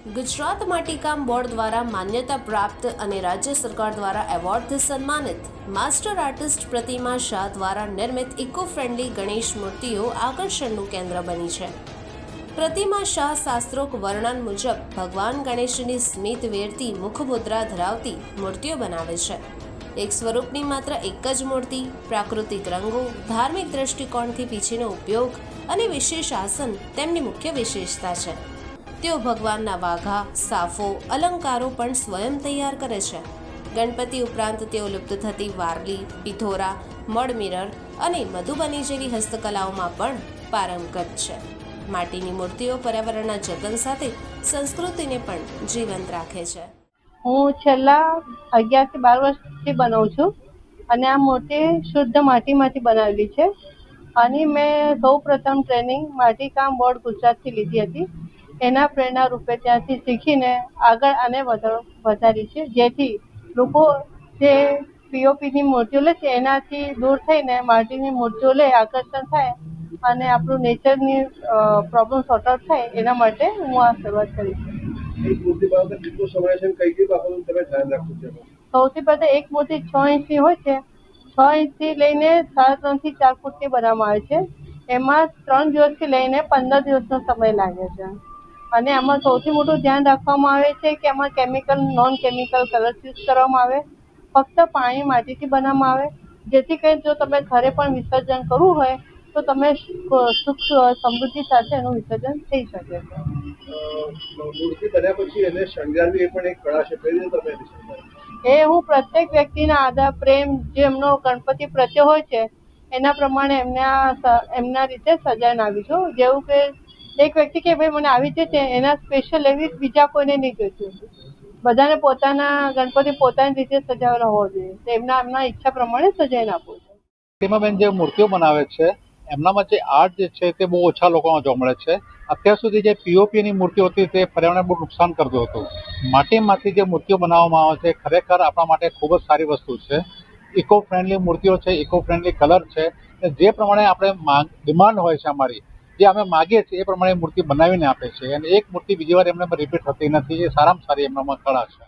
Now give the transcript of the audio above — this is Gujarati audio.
ગુજરાત માટીકામ બોર્ડ દ્વારા માન્યતા પ્રાપ્ત અને રાજ્ય સરકાર દ્વારા એવોર્ડથી સન્માનિત માસ્ટર આર્ટિસ્ટ પ્રતિમા શાહ દ્વારા નિર્મિત ઇકો ફ્રેન્ડલી ગણેશ મૂર્તિઓ આકર્ષણનું કેન્દ્ર બની છે. પ્રતિમા શાહ શાસ્ત્રોક્ત વર્ણન મુજબ ભગવાન ગણેશની સ્મિત વેરતી મુખમુદ્રા ધરાવતી મૂર્તિઓ બનાવે છે. એક સ્વરૂપની માત્ર એક જ મૂર્તિ, પ્રાકૃતિક રંગો, ધાર્મિક દ્રષ્ટિકોણથી પીછીનો ઉપયોગ અને વિશેષ આસન તેમની મુખ્ય વિશેષતા છે. તેઓ ભગવાનના વાઘા, સાફો, અલંકારો પણ સ્વયં તૈયાર કરે છે. ગણપતિ ઉપરાંત તેઓ લુપ્ત થતી વારલી, પિથોરા, મડ મિરર અને મધુબની જેવી હસ્તકલાઓમાં પણ પારંગત છે. માટીની મૂર્તિઓ પર્યાવરણના જતન સાથે સંસ્કૃતિને પણ જીવંત રાખે છે. હું છેલ્લા 11 થી 12 વર્ષથી બનાવું છું અને આ મૂર્તિ શુદ્ધ માટીમાંથી બનાવેલી છે. અને મેં સૌપ્રથમ ટ્રેનિંગ માટીકામ બોર્ડ ગુજરાતથી લીધી હતી. એના પ્રેરણા રૂપે ત્યાંથી શીખીને આગળ આને વધારી છે, જેથી લોકો જે પીઓપીની મૂર્તિઓ લે છે એનાથી દૂર થઈને માટીની મૂર્તિઓ લે, આકર્ષણ થાય અને આપણું નેચરની પ્રોબ્લેમ સોર્ટ આઉટ થાય, એના માટે હું આ શરૂઆત કરી છે. સૌથી પહેલાં એક મૂર્તિ 6 ઇંચની હોય છે. 6 ઇંચથી લઈને 3.5 થી 4 ફૂટની બનાવવામાં આવે છે. એમાં 3 દિવસથી લઈને 15 દિવસનો સમય લાગે છે. અને આમાં સૌથી મોટું ધ્યાન રાખવામાં આવે છે કે એમાં નોન કેમિકલ કલર્સ યુઝ કરવામાં આવે. ફક્ત પાણી માટીથી બનાવવામાં આવે, જેથી કરીને જો તમે ઘરે પણ વિસર્જન કરવું હોય તો તમે સુખ સમૃદ્ધિ સાથે એનું વિસર્જન થઈ શકે છે. મૂર્તિ બન્યા પછી એને શણગારવી એ પણ એક કળા છે. કઈ રીતે તમે એ હું પ્રત્યેક વ્યક્તિના આદર, પ્રેમ જે એમનો ગણપતિ પ્રત્યે હોય છે એના પ્રમાણે એમના રીતે સજાઈને આવી છું. જેવું કે એક વ્યક્તિ કે ભાઈ મને આવી છે એના સ્પેશિયલ એવી બીજા કોઈને નહીં જોઈતું. બધાને પોતાના ગણપતિ પોતાની રીતે સજાવેલા હોવો જોઈએ. તો એમના ઈચ્છા પ્રમાણે સજાઈને આપું છું. તેમાં જે મૂર્તિઓ બનાવે છે એમનામાં જે આર્ટ જે છે તે બહુ ઓછા લોકોમાં જોવા મળે છે. અત્યાર સુધી જે પીઓપીની મૂર્તિઓ હતી તે પર્યાવરણને બહુ નુકસાન કરતું હતું. માટીમાંથી જે મૂર્તિઓ બનાવવામાં આવે છે ખરેખર આપણા માટે ખૂબ જ સારી વસ્તુ છે. ઇકો ફ્રેન્ડલી મૂર્તિઓ છે, ઇકો ફ્રેન્ડલી કલર છે. જે પ્રમાણે આપણે ડિમાન્ડ હોય છે અમારી, જે અમે માગીએ છીએ એ પ્રમાણે મૂર્તિ બનાવીને આપે છે. અને એક મૂર્તિ બીજી વાર એમને રિપીટ થતી નથી. એ સારામાં સારી એમનામાં કળા છે.